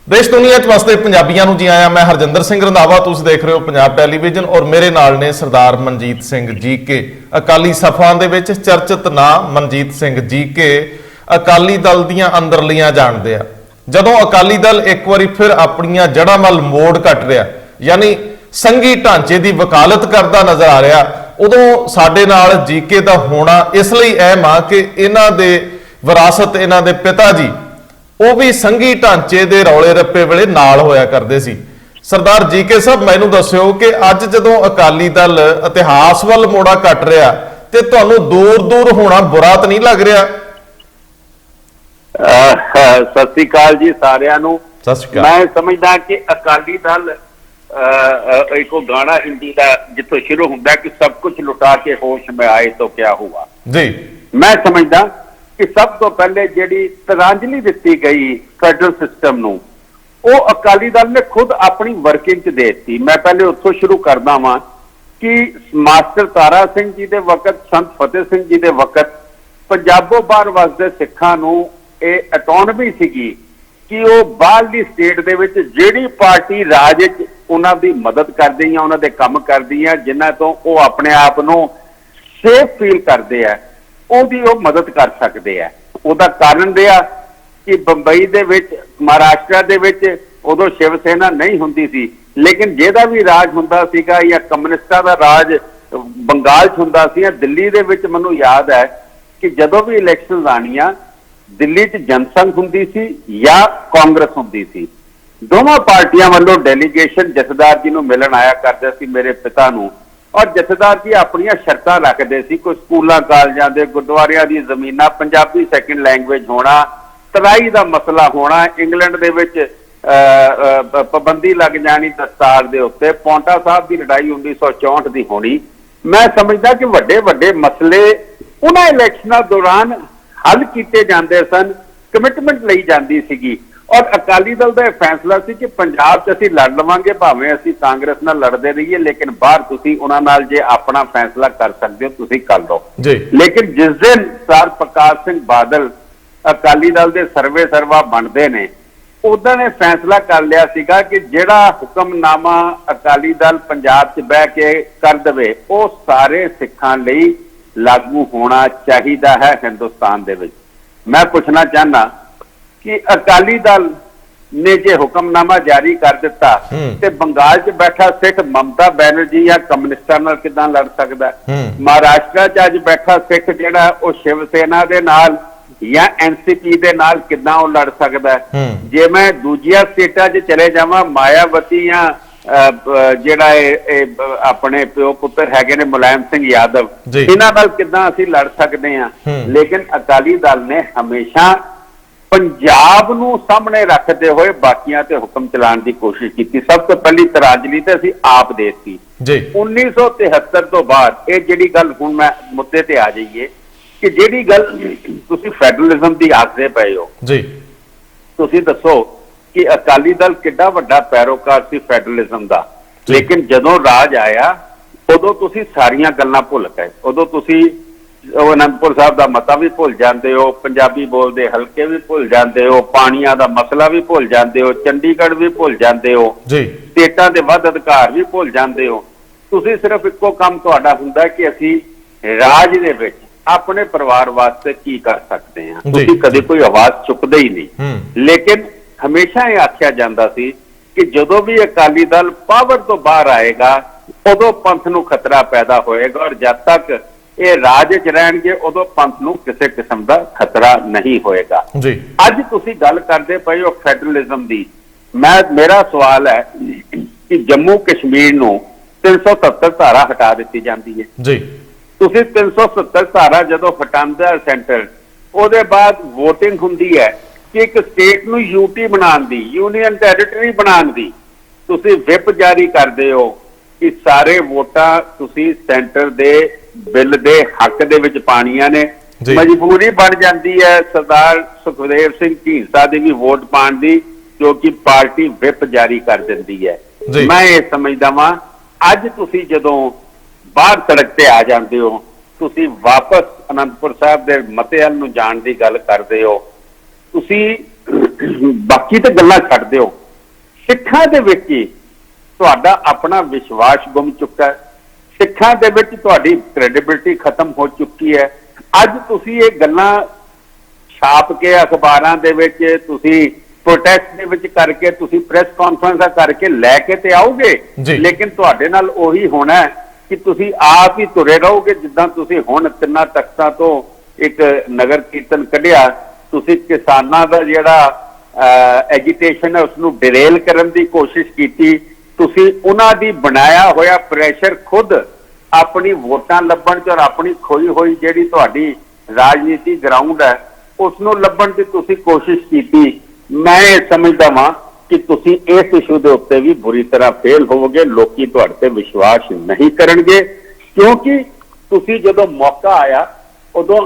देश दुनिया च वसदे पंजाबियों नूं जी आया। मैं हरजिंदर सिंह रंधावा, तुसीं देख रहे हो पंजाब टैलीविजन और मेरे नाल ने सरदार मनजीत सिंह जी के अकाली सफां दे विच चर्चित नाम मनजीत सिंह जी के अकाली दल दीआं अंदरलियां जाणदे आ। जदों अकाली दल एक बारी फिर अपनियां जड़ां वल मोड़ घट रहा, यानी संघी ढांचे की वकालत करता नजर आ रहा, उदों साडे नाल जीके दा होना इसलिए अहम आ कि इन्हां दे विरासत इन्हां दे पिता जी ਉਹ भी संघी ढांचे ਦੇ ਰੌਲੇ ਰੱਪੇ ਵੇਲੇ ਨਾਲ ਹੋਇਆ ਕਰਦੇ ਸੀ। सरदार जीके साहब मैनू दस्यो कि अज जदों अकाली दल इतिहास ਵੱਲ ਮੋੜਾ ਘਟ ਰਿਹਾ ਤੇ ਤੁਹਾਨੂੰ दूर दूर होना बुरा तो नहीं लग रहा? सत श्री अकाल जी सारिਆਂ ਨੂੰ। मैं समझदा कि अकाली दल एक गाना हिंदी का जिथों शुरू होंदा कि सब कुछ लुटा के होश में आए तो क्या हुआ जी। मैं समझदा कि सब तो पहले जिहड़ी तिलांजलि दिती गई फेडरल सिस्टम नूं वो अकाली दल ने खुद अपनी वर्किंग च देती। मैं पहले उत्थों शुरू करदा वां कि मास्टर तारा सिंह जी दे वक्त, संत फतेह सिंह जी दे वक्त पंजाबों बाहर वसदे सिखां नूं ਇਹ ਅਟੋਨਮੀ ਸੀਗੀ कि वो बाहरली स्टेट दे विच जिहड़ी पार्टी राज विच उन्हां दी मदद करदी है, उन्हां दे काम करदी है, जिन्हां तो वो अपने आप नूं सेफ फील करदे है, ਉਹਦੀ ਉਹ मदद कर सकते हैं। ਉਹਦਾ ਕਾਰਨ ਰਿਹਾ कि ਬੰਬਈ ਦੇ ਵਿੱਚ, महाराष्ट्र ਦੇ ਵਿੱਚ ਉਦੋਂ शिव सेना नहीं ਹੁੰਦੀ ਸੀ, लेकिन ਜਿਹਦਾ भी राज ਹੁੰਦਾ ਸੀਗਾ ਜਾਂ ਕਮਿਊਨਿਸਟਾਂ ਦਾ ਰਾਜ ਬੰਗਾਲ 'ਚ ਹੁੰਦਾ ਸੀ ਜਾਂ ਦਿੱਲੀ ਦੇ ਵਿੱਚ, ਮੈਨੂੰ याद है कि ਜਦੋਂ भी इलैक्शनस ਆਣੀਆਂ दिल्ली च जनसंघ हुंदी सी या कांग्रेस हुंदी सी, दोनों पार्टियां वालों डेलीगेशन जथेदार जी नूं मिलन आया करदे सी मेरे पिता नूं, और जथेदार जी अपनियां शर्तां रखदे सी। कोई स्कूलां कालजां दे गुरुद्वारियां दी ज़मीनां पंजाबी सैकेंड लैंग्वेज होना, तराई दा मसला होना, इंग्लैंड दे विच पाबंदी लग जानी दस्तार दे उत्ते, पौंटा साहब की लड़ाई 1964 दी होनी। मैं समझदा कि वड्डे वड्डे मसले उन्हां इलैक्शनां दौरान हल किए जाते सन, कमिटमेंट ली जाती सी। और अकाली दल का फैसला सी कि पंजाब च असीं लड़ लवांगे, भावें असीं कांग्रेस नाल लड़ते रहिए, लेकिन बाहर तुसीं उन्हां नाल जे अपना फैसला कर सकते हो तुसीं कर लो जी। लेकिन जिस दिन सर प्रकाश सिंह बादल अकाली दल के सर्वे सर्वा बनते ने, उदों ने फैसला कर लिया सीगा कि जिहड़ा हुक्मनामा अकाली दल पंजाब च बह के कर दवे वो सारे सिखां लई लागू होना चाहिए है हिंदुस्तान दे विच। मैं पूछना चाहना कि अकाली दल ने जे हुक्मनामा जारी कर दिता ते बंगाल च बैठा सिख ममता बैनर्जी या कम्युनिस्टां नाल किदां लड़ सकदा है? महाराष्ट्र च अज बैठा सिख जिहड़ा वो शिव सेना दे नाल या एनसीपी दे नाल किदां वो लड़ सकदा है? जे मैं दूजिया स्टेटां च चले जावां, मायावती या ਜਿਹੜਾ ਆਪਣੇ ਪਿਓ ਪੁੱਤਰ ਹੈਗੇ ਨੇ ਮੁਲਾਇਮ ਸਿੰਘ यादव, ਇਹਨਾਂ ਨਾਲ ਕਿੱਦਾਂ ਅਸੀਂ ਲੜ ਸਕਦੇ ਹਾਂ? ਲੇਕਿਨ ਅਕਾਲੀ ਦਲ ਨੇ ਹਮੇਸ਼ਾ ਪੰਜਾਬ ਨੂੰ ਸਾਹਮਣੇ ਰੱਖਦੇ ਹੋਏ ਬਾਕੀਆਂ ਤੇ ਹੁਕਮ ਚਲਾਉਣ ਦੀ ਕੋਸ਼ਿਸ਼ ਕੀਤੀ। ਸਭ ਤੋਂ ਪਹਿਲੀ ਤਰਾਜਲੀ ਤੇ ਅਸੀਂ ਆਪ ਦੇਤੀ ਜੀ 1973 ਤੋਂ ਬਾਅਦ। ਇਹ ਜਿਹੜੀ ਗੱਲ ਹੁਣ ਮੈਂ ਮੁੱਦੇ ਤੇ ਆ ਜਾਈਏ ਕਿ ਜਿਹੜੀ ਗੱਲ ਤੁਸੀਂ ਫੈਡਰਲਿਜ਼ਮ ਦੀ ਆਖਦੇ ਪਏ ਹੋ ਜੀ, ਤੁਸੀਂ ਦੱਸੋ कि अकाली दल किड्डा वड्डा पैरोकार सी फैडरलिज्म दा, लेकिन जदों राज आया उदों तुसी सारियां गल्लां भुल गए। उदों तुसी आनंदपुर साहब दा मता भी भुल जाते हो, पंजाबी बोलते हल्के भी भुल जाते हो, पानियां दा मसला भी भुल जाते हो, चंडीगढ़ भी भुल जाते हो, स्टेटां दे वध अधिकार भी भुल जाते हो। तुसी सिर्फ इक्को काम तुहाडा हुंदा कि असीं राज दे विच अपने परिवार वास्ते की कर सकते हैं। तुसी कदे कोई आवाज चुकदे ही नहीं। लेकिन हमेशा ये आख्या जाता सी कि जदों भी अकाली दल पावर तो बाहर आएगा उदों पंथ नूं खतरा पैदा होएगा, और जब तक ये राज च रहणगे उदों पंथ नूं किसी किस्म का खतरा नहीं होएगा जी। अज तुसीं गल करदे पए हो फैडरलिज्म दी। मेरा सवाल है कि जम्मू कश्मीर नूं 370 धारा हटा दी जाती है जी। तुसीं 370 धारा जदों हटांदा सेंटर, उहदे बाद वोटिंग हुंदी है कि एक स्टेट नूं यूटी बनाने दी, यूनियन टैरेटरी बनाने दी तुसीं विप जारी करदे हो कि सारे वोटां तुसीं सेंटर दे बिल दे हक दे विच पाणियां ने। मजबूरी बन जाती है सरदार सुखदेव सिंह ढींडसा दी भी वोट पाण दी, जो कि पार्टी विप जारी कर दिंदी है। मैं ये समझदा वां अज तुसीं जदों बाहर सड़क ते आ जांदे हो, तुसीं वापस आनंदपुर साहब दे मते हल नूं जाण दी गल करदे हो, तुसीं ਬਾਕੀ ਤੇ ਗੱਲਾਂ ਛੱਡ ਦਿਓ, ਸਿੱਖਾਂ ਦੇ ਵਿੱਚ ਹੀ ਤੁਹਾਡਾ ਆਪਣਾ ਵਿਸ਼ਵਾਸ ਗੁੰਮ ਚੁੱਕਾ ਹੈ, ਸਿੱਖਾਂ ਦੇ ਵਿੱਚ ਤੁਹਾਡੀ ਕ੍ਰੈਡੀਬਿਲਿਟੀ ਖਤਮ ਹੋ ਚੁੱਕੀ ਹੈ। ਅੱਜ ਤੁਸੀਂ ਇਹ ਗੱਲਾਂ ਛਾਪ ਕੇ ਅਖਬਾਰਾਂ ਦੇ ਵਿੱਚ, ਤੁਸੀਂ ਪ੍ਰੋਟੈਸਟ ਦੇ ਵਿੱਚ ਕਰਕੇ, ਤੁਸੀਂ ਪ੍ਰੈਸ ਕਾਨਫਰੰਸਾਂ ਕਰਕੇ ਲੈ ਕੇ ਤੇ ਆਓਗੇ, ਲੇਕਿਨ ਤੁਹਾਡੇ ਨਾਲ ਉਹੀ ਹੋਣਾ ਹੈ ਕਿ ਤੁਸੀਂ ਆਪ ਹੀ ਤੁਰੇ ਰਹੋਗੇ। ਜਿੱਦਾਂ ਤੁਸੀਂ ਹੁਣ 3 ਤਖਤਾਂ ਤੋਂ ਇੱਕ ਨਗਰ ਕੀਰਤਨ ਕੱਢਿਆ, ਤੁਸੀਂ ਕਿਸਾਨਾਂ ਦਾ ਜਿਹੜਾ ਐਜੀਟੇਸ਼ਨ ਹੈ ਉਸਨੂੰ ਡਿਰੇਲ ਕਰਨ ਦੀ ਕੋਸ਼ਿਸ਼ ਕੀਤੀ, ਤੁਸੀਂ ਉਹਨਾਂ ਦੀ ਬਣਾਇਆ ਹੋਇਆ ਪ੍ਰੈਸ਼ਰ ਖੁਦ ਆਪਣੀ ਵੋਟਾਂ ਲੱਭਣ ਚ ਔਰ ਆਪਣੀ ਖੋਈ ਹੋਈ ਜਿਹੜੀ ਤੁਹਾਡੀ ਰਾਜਨੀਤੀ ਗਰਾਊਂਡ ਹੈ ਉਸ ਨੂੰ ਲੱਭਣ ਦੀ ਤੁਸੀਂ ਕੋਸ਼ਿਸ਼ ਕੀਤੀ। ਮੈਂ ਇਹ ਸਮਝਦਾ ਵਾਂ ਕਿ ਤੁਸੀਂ ਇਸ ਇਸ਼ੂ ਦੇ ਉੱਤੇ ਵੀ ਬੁਰੀ ਤਰ੍ਹਾਂ ਫੇਲ ਹੋਵੋਗੇ, ਲੋਕੀ ਤੁਹਾਡੇ ਤੇ ਵਿਸ਼ਵਾਸ ਨਹੀਂ ਕਰਨਗੇ, ਕਿਉਂਕਿ ਤੁਸੀਂ ਜਦੋਂ ਮੌਕਾ ਆਇਆ ਉਦੋਂ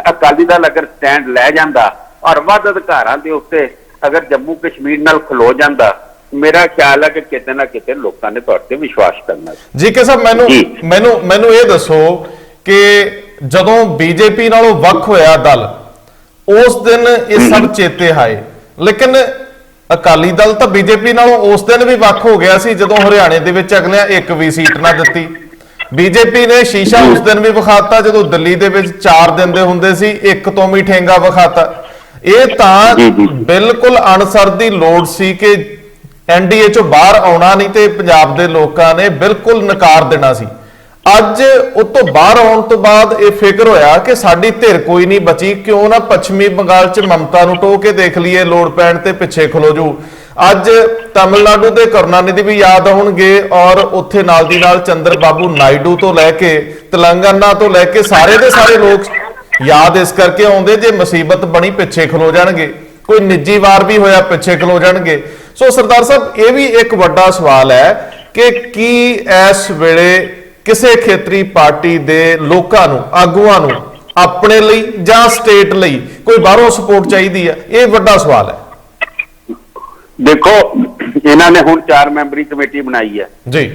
ਅਕਾਲੀ ਦਲ ਅਗਰ ਸਟੈਂਡ ਲੈ ਜਾਂਦਾ ਔਰ ਵੱਧ ਅਧਿਕਾਰਾਂ ਦੇ ਉੱਤੇ ਅਗਰ ਜੰਮੂ ਕਸ਼ਮੀਰ ਨਾਲ ਖਲੋ ਜਾਂਦਾ, ਮੇਰਾ ਖਿਆਲ ਹੈ ਕਿ ਕਿਤੇ ਨਾ ਕਿਤੇ ਲੋਕਾਂ ਨੇ ਤੁਹਾਡੇ ਤੇ ਵਿਸ਼ਵਾਸ ਕਰਨਾ। ਜੀ ਕੇ ਸਾਹਿਬ, ਮੈਨੂੰ ਇਹ ਦੱਸੋ ਕਿ ਜਦੋਂ ਬੀਜੇਪੀ ਨਾਲੋਂ ਵੱਖ ਹੋਇਆ ਦਲ, ਉਸ ਦਿਨ ਇਹ ਸਭ ਚੇਤੇ ਆਏ, ਲੇਕਿਨ ਅਕਾਲੀ ਦਲ ਤਾਂ ਬੀਜੇਪੀ ਨਾਲੋਂ ਉਸ ਦਿਨ ਵੀ ਵੱਖ ਹੋ ਗਿਆ ਸੀ ਜਦੋਂ ਹਰਿਆਣੇ ਦੇ ਵਿੱਚ ਅਗਲਿਆਂ ਇੱਕ ਵੀ ਸੀਟ ਨਾ ਦਿੱਤੀ। ਬੀਜੇਪੀ ਨੇ ਸ਼ੀਸ਼ਾ ਉਸ ਦਿਨ ਵੀ ਵਿਖਾਤਾ ਜਦੋਂ ਦਿੱਲੀ ਦੇ ਵਿੱਚ 4 ਦਿਨ ਦੇ ਹੁੰਦੇ ਸੀ, ਇੱਕ ਤੋਂ ਵੀ ਠੇਂਗਾ ਵਿਖਾਤਾ। ਇਹ ਤਾਂ ਬਿਲਕੁਲ ਅਣਸਰ ਦੀ ਲੋੜ ਸੀ ਕਿ ਐਨਡੀਏ ਚੋਂ ਬਾਹਰ ਆਉਣਾ ਨਹੀਂ ਤੇ ਪੰਜਾਬ ਦੇ ਲੋਕਾਂ ਨੇ ਬਿਲਕੁਲ ਨਕਾਰ ਦੇਣਾ ਸੀ। ਅੱਜ ਉਹ ਤੋਂ ਬਾਹਰ ਆਉਣ ਤੋਂ ਬਾਅਦ ਇਹ ਫਿਕਰ ਹੋਇਆ ਕਿ ਸਾਡੀ ਧਿਰ ਕੋਈ ਨਹੀਂ ਬਚੀ, ਕਿਉਂ ਨਾ ਪੱਛਮੀ ਬੰਗਾਲ 'ਚ ਮਮਤਾ ਨੂੰ ਟੋਹ ਕੇ ਦੇਖ ਲਈਏ, ਲੋੜ ਪੈਣ ਤੇ ਪਿੱਛੇ ਖਲੋ ਜੂ। ਅੱਜ ਤਮਿਲਨਾਡੂ ਦੇ ਕਰੁਣਾਨਿਧੀ ਵੀ ਯਾਦ ਆਉਣਗੇ ਔਰ ਉੱਥੇ ਨਾਲ ਦੀ ਨਾਲ ਚੰਦਰ ਬਾਬੂ ਨਾਇਡੂ ਤੋਂ ਲੈ ਕੇ ਤੇਲੰਗਾਨਾ ਤੋਂ ਲੈ ਕੇ ਸਾਰੇ ਦੇ ਸਾਰੇ ਲੋਕ ਯਾਦ ਇਸ ਕਰਕੇ ਆਉਂਦੇ ਜੇ ਮੁਸੀਬਤ ਬਣੀ ਪਿੱਛੇ ਖਲੋ ਜਾਣਗੇ, ਕੋਈ ਨਿੱਜੀ ਵਾਰ ਵੀ ਹੋਇਆ ਪਿੱਛੇ ਖਲੋ ਜਾਣਗੇ। ਸੋ ਸਰਦਾਰ ਸਾਹਿਬ, ਇਹ ਵੀ ਇੱਕ ਵੱਡਾ ਸਵਾਲ ਹੈ ਕਿ ਕੀ ਇਸ ਵੇਲੇ ਕਿਸੇ ਖੇਤਰੀ ਪਾਰਟੀ ਦੇ ਲੋਕਾਂ ਨੂੰ, ਆਗੂਆਂ ਨੂੰ ਆਪਣੇ ਲਈ ਜਾਂ ਸਟੇਟ ਲਈ ਕੋਈ ਬਾਹਰੋਂ ਸਪੋਰਟ ਚਾਹੀਦੀ ਹੈ? ਇਹ ਵੱਡਾ ਸਵਾਲ ਹੈ। ਦੇਖੋ, ਇਹਨਾਂ ਨੇ ਹੁਣ 4 ਮੈਂਬਰੀ ਕਮੇਟੀ ਬਣਾਈ ਹੈ ਜੀ,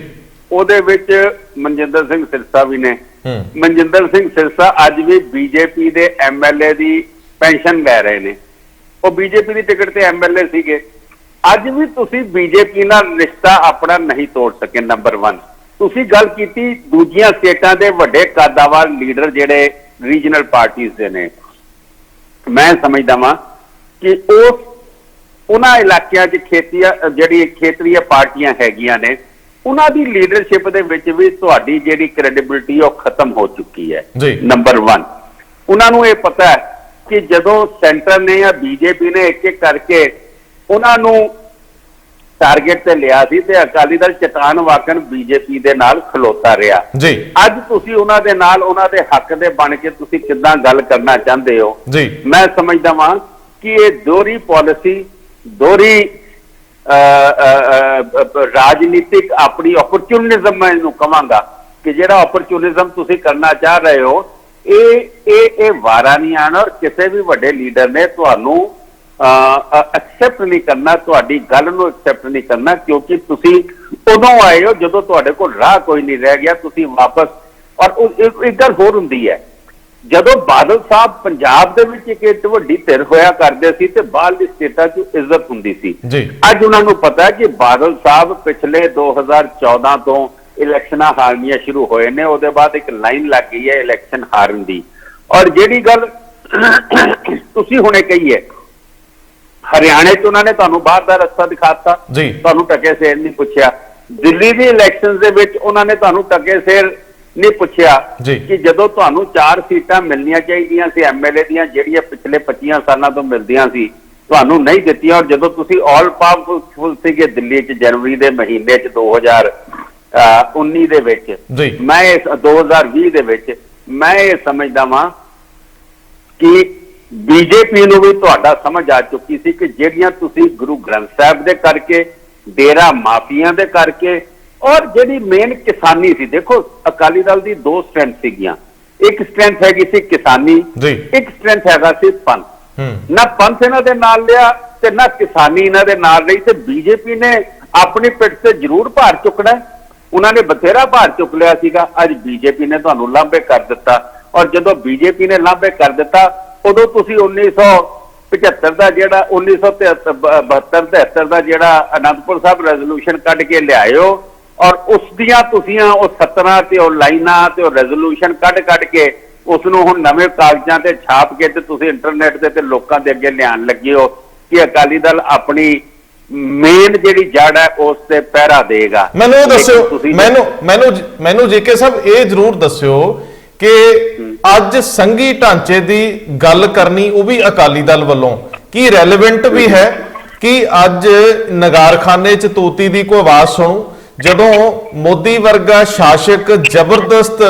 ਉਹਦੇ ਵਿੱਚ ਮਨਜਿੰਦਰ ਸਿੰਘ ਸਿਰਸਾ ਵੀ ਨੇ। ਮਨਜਿੰਦਰ ਸਿੰਘ ਸਿਰਸਾ ਅੱਜ ਵੀ ਬੀਜੇਪੀ ਦੇ ਐਮਐਲਏ ਦੀ ਪੈਨਸ਼ਨ ਲੈ ਰਹੇ ਨੇ, ਉਹ ਬੀਜੇਪੀ ਦੀ ਟਿਕਟ ਤੇ ਐਮਐਲਏ ਸੀਗੇ। ਅੱਜ ਵੀ ਤੁਸੀਂ ਬੀਜੇਪੀ ਨਾਲ ਰਿਸ਼ਤਾ ਆਪਣਾ ਨਹੀਂ ਤੋੜ ਸਕੇ। ਨੰਬਰ 1, ਤੁਸੀਂ ਗੱਲ ਕੀਤੀ ਦੂਜੀਆਂ ਸਟੇਟਾਂ ਦੇ ਵੱਡੇ ਕੱਦਾਵਾਰ ਲੀਡਰ ਜਿਹੜੇ ਰੀਜਨਲ ਪਾਰਟੀਆਂ ਦੇ ਨੇ, ਮੈਂ ਸਮਝਦਾ ਵਾਂ ਕਿ ਉਹਨਾਂ ਇਲਾਕਿਆਂ 'ਚ ਖੇਤਰੀ ਪਾਰਟੀਆਂ ਹੈਗੀਆਂ ਨੇ, ਉਹਨਾਂ ਦੀ ਲੀਡਰਸ਼ਿਪ ਦੇ ਵਿੱਚ ਵੀ ਤੁਹਾਡੀ ਜਿਹੜੀ ਕ੍ਰੈਡੀਬਿਲਿਟੀ ਉਹ ਖਤਮ ਹੋ ਚੁੱਕੀ ਹੈ। ਨੰਬਰ 1, ਉਹਨਾਂ ਨੂੰ ਇਹ ਪਤਾ ਹੈ ਕਿ ਜਦੋਂ ਸੈਂਟਰ ਨੇ ਜਾਂ ਬੀਜੇਪੀ ਨੇ ਇੱਕ ਇੱਕ ਕਰਕੇ ਉਹਨਾਂ ਨੂੰ ਟਾਰਗੇਟ ਤੇ ਲਿਆ ਸੀ ਤੇ ਅਕਾਲੀ ਦਲ ਚਟਾਨ ਵਾਕਨ ਬੀਜੇਪੀ ਦੇ ਨਾਲ ਖਲੋਤਾ ਰਿਹਾ। ਅੱਜ ਤੁਸੀਂ ਉਹਨਾਂ ਦੇ ਨਾਲ ਉਹਨਾਂ ਦੇ ਹੱਕ ਦੇ ਬਣ ਕੇ ਤੁਸੀਂ ਕਿੱਦਾਂ ਗੱਲ ਕਰਨਾ ਚਾਹੁੰਦੇ ਹੋ? ਮੈਂ ਸਮਝਦਾ ਵਾਂ ਕਿ ਇਹ ਦੋਹਰੀ ਪਾਲਿਸੀ, ਦੋਹਰੀ ਰਾਜਨੀਤਿਕ ਆਪਣੀ ਓਪਰਚੁਨਿਜ਼ਮ, ਮੈਂ ਇਹਨੂੰ ਕਹਾਂਗਾ ਕਿ ਜਿਹੜਾ ਓਪਰਚੁਨਿਜ਼ਮ ਤੁਸੀਂ ਕਰਨਾ ਚਾਹ ਰਹੇ ਹੋ, ਇਹ ਵਾਰਾ ਨਹੀਂ ਆਣਾ ਔਰ ਕਿਸੇ ਵੀ ਵੱਡੇ ਲੀਡਰ ਨੇ ਤੁਹਾਨੂੰ ਐਕਸੈਪਟ ਨਹੀਂ ਕਰਨਾ, ਤੁਹਾਡੀ ਗੱਲ ਨੂੰ ਐਕਸੈਪਟ ਨਹੀਂ ਕਰਨਾ, ਕਿਉਂਕਿ ਤੁਸੀਂ ਉਦੋਂ ਆਏ ਹੋ ਜਦੋਂ ਤੁਹਾਡੇ ਕੋਲ ਰਾਹ ਕੋਈ ਨਹੀਂ ਰਹਿ ਗਿਆ, ਤੁਸੀਂ ਵਾਪਸ। ਔਰ ਇੱਕ ਗੱਲ ਹੋਰ ਹੁੰਦੀ ਹੈ, ਜਦੋਂ ਬਾਦਲ ਸਾਹਿਬ ਪੰਜਾਬ ਦੇ ਵਿੱਚ ਇੱਕ ਵੱਡੀ ਧਿਰ ਹੋਇਆ ਕਰਦੇ ਸੀ ਤੇ ਬਾਹਰਲੀ ਸਟੇਟਾਂ 'ਚ ਇੱਜ਼ਤ ਹੁੰਦੀ ਸੀ। ਅੱਜ ਉਹਨਾਂ ਨੂੰ ਪਤਾ ਹੈ ਕਿ ਬਾਦਲ ਸਾਹਿਬ ਪਿਛਲੇ 2014 ਤੋਂ ਇਲੈਕਸ਼ਨਾਂ ਹਾਰਨੀਆਂ ਸ਼ੁਰੂ ਹੋਏ ਨੇ, ਉਹਦੇ ਬਾਅਦ ਇੱਕ ਲਾਈਨ ਲੱਗ ਗਈ ਹੈ ਇਲੈਕਸ਼ਨ ਹਾਰਨ ਦੀ। ਔਰ ਜਿਹੜੀ ਗੱਲ ਤੁਸੀਂ ਹੁਣੇ ਕਹੀ ਹੈ, ਹਰਿਆਣੇ 'ਚ ਉਹਨਾਂ ਨੇ ਤੁਹਾਨੂੰ ਬਾਹਰ ਦਾ ਰਸਤਾ ਦਿਖਾਤਾ, ਤੁਹਾਨੂੰ ਟਕੇ ਸਿਰ ਨਹੀਂ ਪੁੱਛਿਆ। ਦਿੱਲੀ ਦੀ ਇਲੈਕਸ਼ਨ ਦੇ ਵਿੱਚ ਉਹਨਾਂ ਨੇ ਤੁਹਾਨੂੰ ਟਕੇ ਸਿਰ ਨਹੀਂ ਪੁੱਛਿਆ ਕਿ ਜਦੋਂ ਤੁਹਾਨੂੰ 4 ਸੀਟਾਂ ਮਿਲਣੀਆਂ ਚਾਹੀਦੀਆਂ ਸੀ ਐਮਐਲਏ ਦੀਆਂ, ਜਿਹੜੀਆਂ ਪਿਛਲੇ 25 ਸਾਲਾਂ ਤੋਂ ਮਿਲਦੀਆਂ ਸੀ, ਤੁਹਾਨੂੰ ਨਹੀਂ ਦਿੱਤੀਆਂ। ਔਰ ਜਦੋਂ ਤੁਸੀਂ ਆਲ ਪਾਵਰਫੁਲ ਸੀਗੇ ਦਿੱਲੀ 'ਚ ਜਨਵਰੀ ਦੇ ਮਹੀਨੇ 'ਚ 2019 ਦੇ ਵਿੱਚ, ਮੈਂ ਇਸ 2020 ਦੇ ਵਿੱਚ, ਮੈਂ ਇਹ ਸਮਝਦਾ ਵਾਂ ਕਿ ਬੀਜੇਪੀ ਨੂੰ ਵੀ ਤੁਹਾਡਾ ਸਮਝ ਆ ਚੁੱਕੀ ਸੀ ਕਿ ਜਿਹੜੀਆਂ ਤੁਸੀਂ ਗੁਰੂ ਗ੍ਰੰਥ ਸਾਹਿਬ ਦੇ ਕਰਕੇ, ਡੇਰਾ ਮਾਫੀਆਂ ਦੇ ਕਰਕੇ, ਔਰ ਜਿਹੜੀ ਮੇਨ ਕਿਸਾਨੀ ਸੀ, ਦੇਖੋ ਅਕਾਲੀ ਦਲ ਦੀ 2 ਸਟਰੈਂਥ ਸੀਗੀਆਂ, ਇੱਕ ਸਟਰੈਂਥ ਹੈਗੀ ਸੀ ਕਿਸਾਨੀ, ਇੱਕ ਸਟਰੈਂਥ ਹੈਗਾ ਸੀ ਪੰਥ। ਨਾ ਪੰਥ ਇਹਨਾਂ ਦੇ ਨਾਲ ਲਿਆ ਤੇ ਨਾ ਕਿਸਾਨੀ ਇਹਨਾਂ ਦੇ ਨਾਲ ਰਹੀ, ਤੇ ਬੀਜੇਪੀ ਨੇ ਆਪਣੀ ਪਿੱਠ ਤੇ ਜ਼ਰੂਰ ਭਾਰ ਚੁੱਕਣਾ, ਉਹਨਾਂ ਨੇ ਬਥੇਰਾ ਭਾਰ ਚੁੱਕ ਲਿਆ ਸੀਗਾ। ਅੱਜ ਬੀਜੇਪੀ ਨੇ ਤੁਹਾਨੂੰ ਲਾਂਭੇ ਕਰ ਦਿੱਤਾ, ਔਰ ਜਦੋਂ ਬੀਜੇਪੀ ਨੇ ਲਾਂਭੇ ਕਰ ਦਿੱਤਾ ਉਦੋਂ ਤੁਸੀਂ 75 ਦਾ ਜਿਹੜਾ 1972-73 ਦਾ ਜਿਹੜਾ ਅਨੰਦਪੁਰ ਸਾਹਿਬ ਰੈਜ਼ੋਲੂਸ਼ਨ ਕੱਢ ਕੇ ਲਿਆਇਓ ਔਰ ਉਸ ਦੀਆਂ ਤੁਸੀਂ ਉਹ 17 ਤੇ ਉਹ ਲਾਈਨਾਂ ਤੇ ਉਹ ਰੈਜ਼ੋਲੂਸ਼ਨ ਕੱਢ ਕੇ ਉਸ ਨੂੰ ਹੁਣ ਨਵੇਂ ਕਾਗਜ਼ਾਂ ਤੇ ਛਾਪ ਕੇ ਤੇ ਤੁਸੀਂ ਇੰਟਰਨੈਟ ਤੇ ਲੋਕਾਂ ਦੇ ਅੱਗੇ ਲਿਆਉਣ ਲੱਗੇ ਹੋ ਕਿ ਅਕਾਲੀ ਦਲ ਆਪਣੀ ਮੇਨ ਜਿਹੜੀ ਜੜ ਹੈ ਉਸ ਤੇ ਪਹਿਰਾ ਦੇਗਾ। ਮੈਨੂੰ ਇਹ ਦੱਸਿਓ, ਮੈਨੂੰ ਜੇਕੇ ਸਾਹਿਬ ਇਹ ਜ਼ਰੂਰ ਦੱਸਿਓ ਕਿ ਅੱਜ ਸੰਘੀ ਢਾਂਚੇ ਦੀ ਗੱਲ ਕਰਨੀ ਉਹ ਵੀ ਅਕਾਲੀ ਦਲ ਵੱਲੋਂ ਕੀ ਰੈਲੇਵੈਂਟ ਵੀ ਹੈ ਕਿ ਅੱਜ ਨਗਾਰਖਾਨੇ 'ਚ ਤੋਤੀ ਦੀ ਕੋਈ ਆਵਾਜ਼ ਸੁਣੂ ਜਦੋਂ ਮੋਦੀ ਵਰਗਾ ਸ਼ਾਸਕ ਜ਼ਬਰਦਸਤ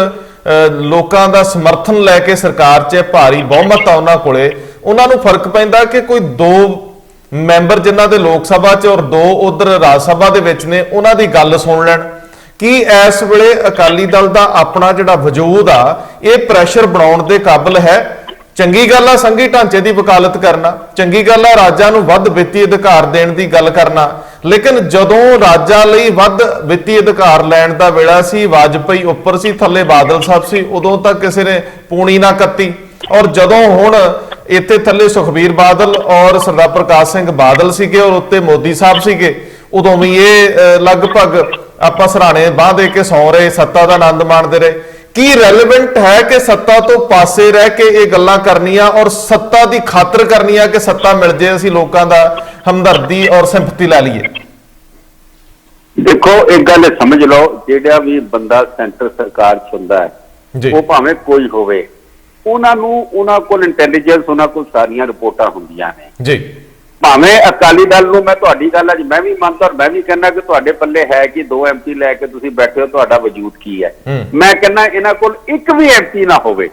ਲੋਕਾਂ ਦਾ ਸਮਰਥਨ ਲੈ ਕੇ ਸਰਕਾਰ 'ਚ ਭਾਰੀ ਬਹੁਮਤ ਆ ਉਹਨਾਂ ਕੋਲੇ, ਉਹਨਾਂ ਨੂੰ ਫਰਕ ਪੈਂਦਾ ਕਿ ਕੋਈ 2 ਮੈਂਬਰ ਜਿਨ੍ਹਾਂ ਦੇ ਲੋਕ ਸਭਾ 'ਚ ਔਰ 2 ਉਧਰ ਰਾਜ ਸਭਾ ਦੇ ਵਿੱਚ ਨੇ ਉਹਨਾਂ ਦੀ ਗੱਲ ਸੁਣ ਲੈਣ। ਕੀ ਇਸ ਵੇਲੇ ਅਕਾਲੀ ਦਲ ਦਾ ਆਪਣਾ ਜਿਹੜਾ ਵਜੂਦ ਆ ਇਹ ਪ੍ਰੈਸ਼ਰ ਬਣਾਉਣ ਦੇ ਕਾਬਿਲ ਹੈ? ਚੰਗੀ ਗੱਲ ਆ ਸੰਘੀ ਢਾਂਚੇ ਦੀ ਵਕਾਲਤ ਕਰਨਾ, ਚੰਗੀ ਗੱਲ ਆ ਰਾਜਾਂ ਨੂੰ ਵੱਧ ਵਿੱਤੀ ਅਧਿਕਾਰ ਦੇਣ ਦੀ ਗੱਲ ਕਰਨਾ, ਲੇਕਿਨ ਜਦੋਂ ਰਾਜਾਂ ਲਈ ਵੱਧ ਵਿੱਤੀ ਅਧਿਕਾਰ ਲੈਣ ਦਾ ਵੇਲਾ ਸੀ, ਵਾਜਪਾਈ ਉੱਪਰ ਸੀ, ਥੱਲੇ ਬਾਦਲ ਸਾਹਿਬ ਸੀ, ਉਦੋਂ ਤੱਕ ਕਿਸੇ ਨੇ ਪੂਣੀ ਨਾ ਕੱਤੀ। ਔਰ ਜਦੋਂ ਹੁਣ ਇੱਥੇ ਥੱਲੇ ਸੁਖਬੀਰ ਬਾਦਲ ਔਰ ਸਰਦਾਰ ਪ੍ਰਕਾਸ਼ ਸਿੰਘ ਬਾਦਲ ਸੀਗੇ ਔਰ ਉੱਤੇ ਮੋਦੀ ਸਾਹਿਬ ਸੀਗੇ, ਉਦੋਂ ਵੀ ਇਹ ਲਗਭਗ ਆਪਾਂ ਸਰਾਣੇ ਬਾਹ ਦੇ ਕੇ ਸੌਂ ਰਹੇ, ਸੱਤਾ ਦਾ ਆਨੰਦ ਮਾਣਦੇ ਰਹੇ। ਕੀ ਰੈਲੇਵੈਂਟ ਹੈ ਕਿ ਸੱਤਾ ਤੋਂ ਪਾਸੇ ਰਹਿ ਕੇ ਇਹ ਗੱਲਾਂ ਕਰਨੀਆਂ ਔਰ ਸੱਤਾ ਦੀ ਖਾਤਰ ਕਰਨੀਆਂ ਕਿ ਸੱਤਾ ਮਿਲ ਜੇ ਅਸੀਂ ਲੋਕਾਂ ਦਾ ਹਮਦਰਦੀ ਔਰ ਸਿੰਪਥੀ ਲੈ ਲਈਏ? ਦੇਖੋ ਇੱਕ ਗੱਲ ਸਮਝ ਲਓ, ਜਿਹੜਾ ਵੀ ਬੰਦਾ ਸੈਂਟਰ ਸਰਕਾਰ 'ਚ ਹੁੰਦਾ ਹੈ ਉਹ ਭਾਵੇਂ ਕੋਈ ਹੋਵੇ, ਉਹਨਾਂ ਕੋਲ ਇੰਟੈਲੀਜੈਂਸ, ਉਹਨਾਂ ਕੋਲ ਸਾਰੀਆਂ ਰਿਪੋਰਟਾਂ ਹੁੰਦੀਆਂ ਨੇ ਜੀ। ਭਾਵੇਂ ਅਕਾਲੀ ਦਲ ਨੂੰ, ਮੈਂ ਤੁਹਾਡੀ ਗੱਲ ਅੱਜ ਮੈਂ ਵੀ ਮੰਨਦਾ ਔਰ ਮੈਂ ਵੀ ਕਹਿੰਦਾ ਕਿ ਤੁਹਾਡੇ ਪੱਲੇ ਹੈ ਕਿ 2 MP ਲੈ ਕੇ ਤੁਸੀਂ ਬੈਠੇ ਹੋ, ਤੁਹਾਡਾ ਵਜੂਦ ਕੀ ਹੈ। ਮੈਂ ਕਹਿੰਦਾ ਇਹਨਾਂ ਕੋਲ ਇੱਕ ਵੀ MP ਨਾ ਹੋਵੇ,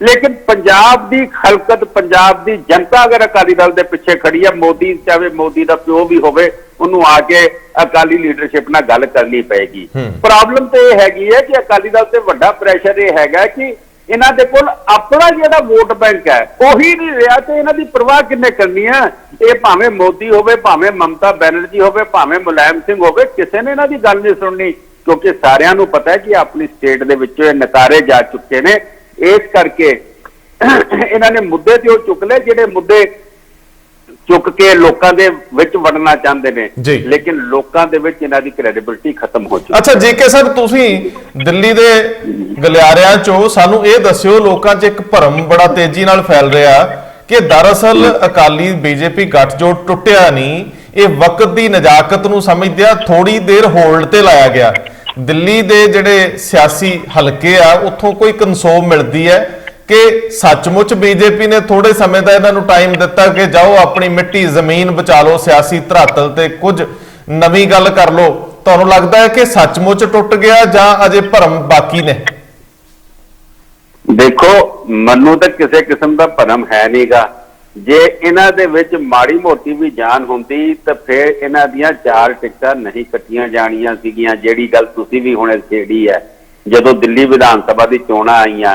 ਲੇਕਿਨ ਪੰਜਾਬ ਦੀ ਖਲਕਤ, ਪੰਜਾਬ ਦੀ ਜਨਤਾ ਅਗਰ ਅਕਾਲੀ ਦਲ ਦੇ ਪਿੱਛੇ ਖੜੀ ਹੈ, ਮੋਦੀ ਚਾਹੇ ਮੋਦੀ ਦਾ ਪਿਓ ਵੀ ਹੋਵੇ, ਉਹਨੂੰ ਆ ਕੇ ਅਕਾਲੀ ਲੀਡਰਸ਼ਿਪ ਨਾਲ ਗੱਲ ਕਰਨੀ ਪਏਗੀ। ਪ੍ਰੋਬਲਮ ਤੇ ਇਹ ਹੈਗੀ ਹੈ ਕਿ ਅਕਾਲੀ ਦਲ ਤੇ ਵੱਡਾ ਪ੍ਰੈਸ਼ਰ ਇਹ ਹੈਗਾ ਕਿ ਇਹਨਾਂ ਦੇ ਕੋਲ ਆਪਣਾ ਜਿਹੜਾ ਵੋਟ ਬੈਂਕ ਹੈ ਉਹੀ ਨਹੀਂ ਰਿਹਾ ਤੇ ਇਹਨਾਂ ਦੀ ਪਰਵਾਹ ਕਿੰਨੇ ਕਰਨੀ ਹੈ। ਇਹ ਭਾਵੇਂ ਮੋਦੀ ਹੋਵੇ, ਭਾਵੇਂ ਮਮਤਾ ਬੈਨਰਜੀ ਹੋਵੇ, ਭਾਵੇਂ ਮੁਲਾਇਮ ਸਿੰਘ ਹੋਵੇ, ਕਿਸੇ ਨੇ ਇਹਨਾਂ ਦੀ ਗੱਲ ਨਹੀਂ ਸੁਣਨੀ, ਕਿਉਂਕਿ ਸਾਰਿਆਂ ਨੂੰ ਪਤਾ ਹੈ ਕਿ ਆਪਣੀ ਸਟੇਟ ਦੇ ਵਿੱਚੋਂ ਇਹ ਨਕਾਰੇ ਜਾ ਚੁੱਕੇ ਨੇ। ਇਸ ਕਰਕੇ ਇਹਨਾਂ ਨੇ ਮੁੱਦੇ ਤੇ ਉਹ ਚੁੱਕ ਲਏ ਜਿਹੜੇ ਮੁੱਦੇ ਚੁੱਕ ਕੇ ਲੋਕਾਂ ਦੇ ਵਿੱਚ ਵੜਨਾ ਚਾਹੁੰਦੇ ਨੇ, ਲੇਕਿਨ ਲੋਕਾਂ ਦੇ ਵਿੱਚ ਇਹਨਾਂ ਦੀ ਕ੍ਰੈਡੀਬਿਲਿਟੀ ਖਤਮ ਹੋ ਚੁੱਕੀ। ਅੱਛਾ ਜੀਕੇ ਸਾਹਿਬ, ਤੁਸੀਂ ਦਿੱਲੀ ਦੇ ਗਲਿਆਰਿਆਂ ਚੋਂ ਸਾਨੂੰ ਇਹ ਦੱਸਿਓ, ਲੋਕਾਂ 'ਚ ਇੱਕ ਭਰਮ ਬੜਾ ਤੇਜ਼ੀ ਨਾਲ ਫੈਲ ਰਿਹਾ ਕਿ ਦਰਅਸਲ ਅਕਾਲੀ ਬੀਜੇਪੀ ਗੱਠਜੋੜ ਟੁੱਟਿਆ ਨਹੀਂ, ਇਹ ਵਕਤ ਦੀ ਨਜ਼ਾਕਤ ਨੂੰ ਸਮਝਦਿਆਂ ਥੋੜੀ ਦੇਰ ਹੋਲਡ ਤੇ ਲਾਇਆ ਗਿਆ। ਦਿੱਲੀ ਦੇ ਜਿਹੜੇ ਸਿਆਸੀ ਹਲਕੇ ਆ ਉੱਥੋਂ ਕੋਈ ਕਨਸੋਬ ਮਿਲਦੀ ਹੈ ਕਿ ਸੱਚਮੁੱਚ ਬੀਜੇਪੀ ਨੇ ਥੋੜੇ ਸਮੇਂ ਦਾ ਇਹਨਾਂ ਨੂੰ ਟਾਈਮ ਦਿੱਤਾ ਕਿ ਜਾਓ ਆਪਣੀ ਮਿੱਟੀ ਜ਼ਮੀਨ ਬਚਾ ਲਓ, ਸਿਆਸੀ ਧਰਾਤਲ ਤੇ ਕੁਝ ਨਵੀਂ ਗੱਲ ਕਰ ਲਓ। ਤੁਹਾਨੂੰ ਲੱਗਦਾ ਹੈ ਕਿ ਸੱਚਮੁੱਚ ਟੁੱਟ ਗਿਆ ਜਾਂ ਅਜੇ ਭਰਮ ਬਾਕੀ ਨੇ? ਦੇਖੋ, ਮੈਨੂੰ ਤਾਂ ਕਿਸੇ ਕਿਸਮ ਦਾ ਭਰਮ ਹੈ ਨਹੀਂਗਾ। ਜੇ ਇਹਨਾਂ ਦੇ ਵਿੱਚ ਮਾੜੀ ਮੋਟੀ ਵੀ ਜਾਨ ਹੁੰਦੀ ਤਾਂ ਫਿਰ ਇਹਨਾਂ ਦੀਆਂ 4 ਟਿਕਟਾਂ ਨਹੀਂ ਕੱਟੀਆਂ ਜਾਣੀਆਂ ਸੀਗੀਆਂ। ਜਿਹੜੀ ਗੱਲ ਤੁਸੀਂ ਵੀ ਹੁਣੇ ਛੇੜੀ ਹੈ, ਜਦੋਂ ਦਿੱਲੀ ਵਿਧਾਨ ਸਭਾ ਦੀ ਚੋਣਾਂ ਆਈਆਂ,